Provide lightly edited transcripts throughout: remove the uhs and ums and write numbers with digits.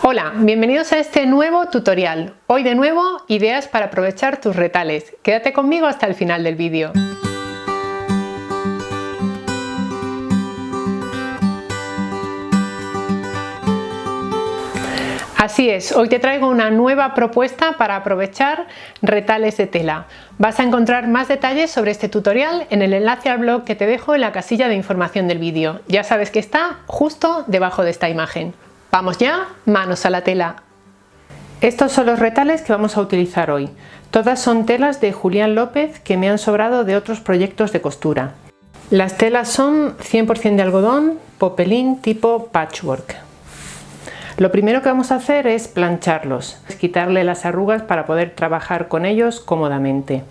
Hola, bienvenidos a este nuevo tutorial. Hoy de nuevo, ideas para aprovechar tus retales. Quédate conmigo hasta el final del vídeo. Así es, hoy te traigo una nueva propuesta para aprovechar retales de tela. Vas a encontrar más detalles sobre este tutorial en el enlace al blog que te dejo en la casilla de información del vídeo. Ya sabes que está justo debajo de esta imagen. ¡Vamos ya! ¡Manos a la tela! Estos son los retales que vamos a utilizar hoy. Todas son telas de Julián López que me han sobrado de otros proyectos de costura. Las telas son 100% de algodón, popelín tipo patchwork. Lo primero que vamos a hacer es plancharlos, quitarle las arrugas para poder trabajar con ellos cómodamente.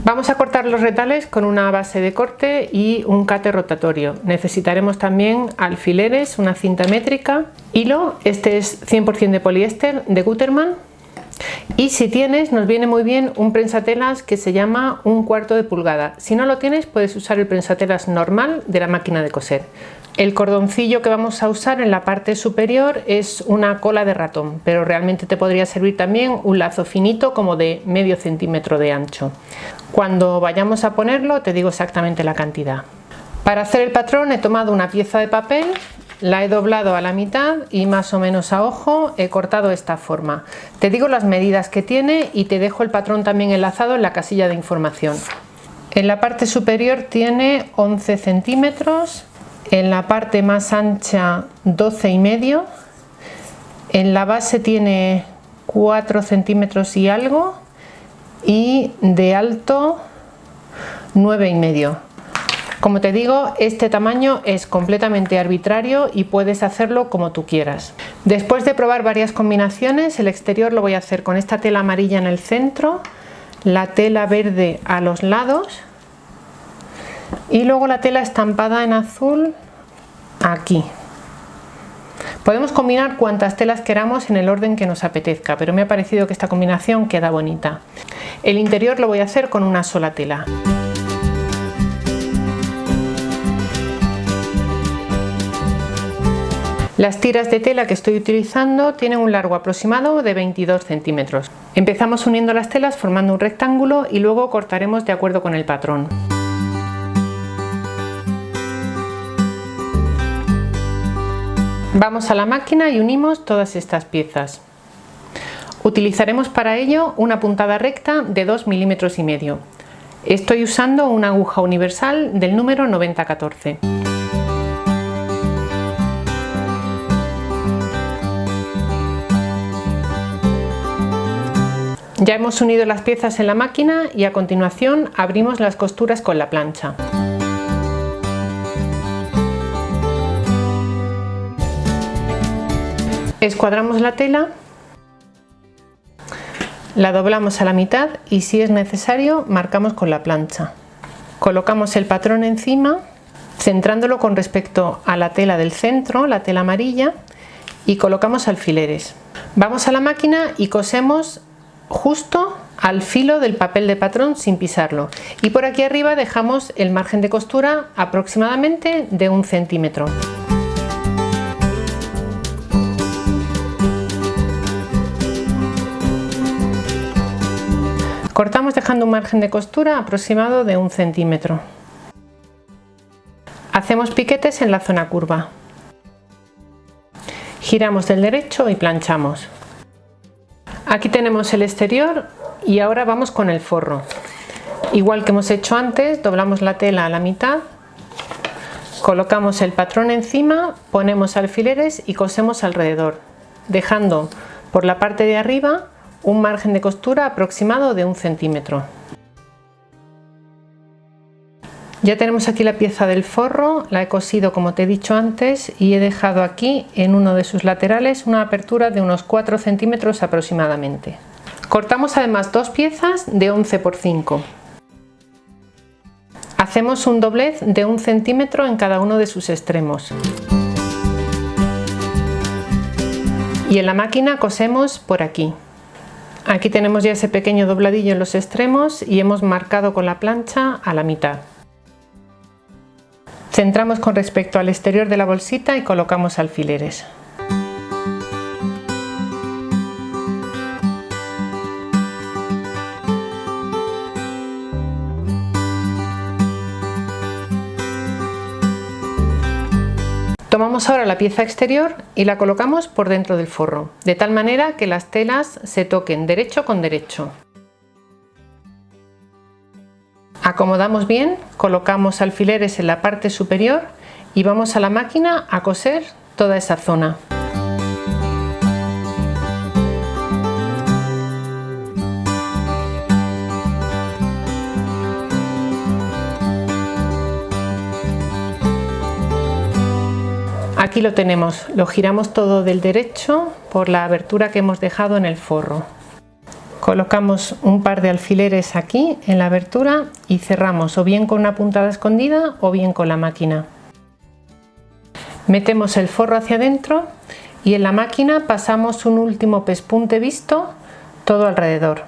Vamos a cortar los retales con una base de corte y un cate rotatorio. Necesitaremos también alfileres, una cinta métrica, hilo, este es 100% de poliéster de Gutermann, y si tienes, nos viene muy bien un prensatelas que se llama 1/4 de pulgada. Si no lo tienes, puedes usar el prensatelas normal de la máquina de coser. El cordoncillo que vamos a usar en la parte superior es una cola de ratón, pero realmente te podría servir también un lazo finito como de medio centímetro de ancho. Cuando vayamos a ponerlo te digo exactamente la cantidad. Para hacer el patrón he tomado una pieza de papel, la he doblado a la mitad y más o menos a ojo he cortado de esta forma. Te digo las medidas que tiene y te dejo el patrón también enlazado en la casilla de información. En la parte superior tiene 11 centímetros. En la parte más ancha 12,5, en la base tiene 4 centímetros y algo y de alto 9,5. Como te digo, este tamaño es completamente arbitrario y puedes hacerlo como tú quieras. Después de probar varias combinaciones, el exterior lo voy a hacer con esta tela amarilla en el centro, la tela verde a los lados y luego la tela estampada en azul aquí. Podemos combinar cuantas telas queramos en el orden que nos apetezca, pero me ha parecido que esta combinación queda bonita. El interior lo voy a hacer con una sola tela. Las tiras de tela que estoy utilizando tienen un largo aproximado de 22 centímetros. Empezamos uniendo las telas formando un rectángulo y luego cortaremos de acuerdo con el patrón. Vamos a la máquina y unimos todas estas piezas. Utilizaremos para ello una puntada recta de 2,5 milímetros. Estoy usando una aguja universal del número 9014. Ya hemos unido las piezas en la máquina y a continuación abrimos las costuras con la plancha. Escuadramos la tela, la doblamos a la mitad y si es necesario marcamos con la plancha. Colocamos el patrón encima, centrándolo con respecto a la tela del centro, la tela amarilla, y colocamos alfileres. Vamos a la máquina y cosemos justo al filo del papel de patrón sin pisarlo. Y por aquí arriba dejamos el margen de costura aproximadamente de 1 centímetro. Cortamos dejando un margen de costura aproximado de 1 centímetro. Hacemos piquetes en la zona curva. Giramos del derecho y planchamos. Aquí tenemos el exterior y ahora vamos con el forro. Igual que hemos hecho antes, doblamos la tela a la mitad, colocamos el patrón encima, ponemos alfileres y cosemos alrededor, dejando por la parte de arriba un margen de costura aproximado de 1 centímetro. Ya tenemos aquí la pieza del forro, la he cosido como te he dicho antes y he dejado aquí en uno de sus laterales una apertura de unos 4 centímetros aproximadamente. Cortamos además dos piezas de 11 por 5. Hacemos un doblez de 1 centímetro en cada uno de sus extremos. Y en la máquina cosemos por aquí. Aquí tenemos ya ese pequeño dobladillo en los extremos y hemos marcado con la plancha a la mitad. Centramos con respecto al exterior de la bolsita y colocamos alfileres. Tomamos ahora la pieza exterior y la colocamos por dentro del forro, de tal manera que las telas se toquen derecho con derecho. Acomodamos bien, colocamos alfileres en la parte superior y vamos a la máquina a coser toda esa zona. Aquí lo tenemos, lo giramos todo del derecho por la abertura que hemos dejado en el forro. Colocamos un par de alfileres aquí en la abertura y cerramos o bien con una puntada escondida o bien con la máquina. Metemos el forro hacia adentro y en la máquina pasamos un último pespunte visto todo alrededor.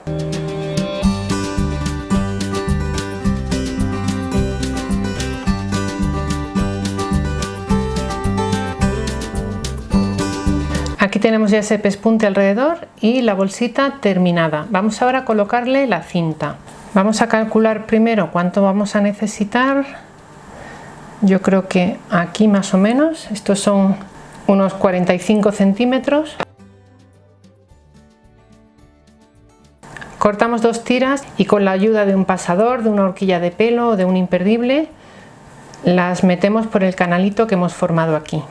Aquí tenemos ya ese pespunte alrededor y la bolsita terminada. Vamos ahora a colocarle la cinta. Vamos a calcular primero cuánto vamos a necesitar. Yo creo que aquí más o menos, estos son unos 45 centímetros. Cortamos 2 tiras y con la ayuda de un pasador, de una horquilla de pelo o de un imperdible, las metemos por el canalito que hemos formado aquí.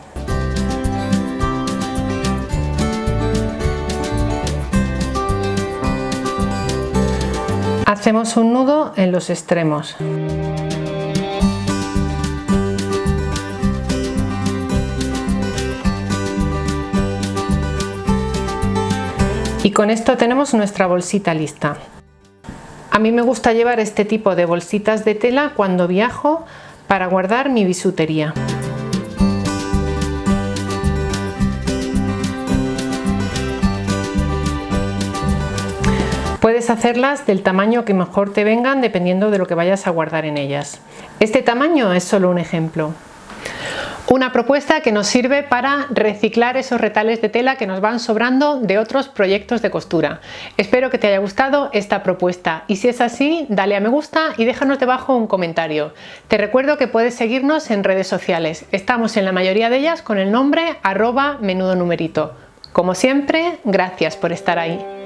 Hacemos un nudo en los extremos. Y con esto tenemos nuestra bolsita lista. A mí me gusta llevar este tipo de bolsitas de tela cuando viajo para guardar mi bisutería. Puedes hacerlas del tamaño que mejor te vengan dependiendo de lo que vayas a guardar en ellas. Este tamaño es solo un ejemplo. Una propuesta que nos sirve para reciclar esos retales de tela que nos van sobrando de otros proyectos de costura. Espero que te haya gustado esta propuesta y si es así, dale a me gusta y déjanos debajo un comentario. Te recuerdo que puedes seguirnos en redes sociales. Estamos en la mayoría de ellas con el nombre @menudonumerito. Como siempre, gracias por estar ahí.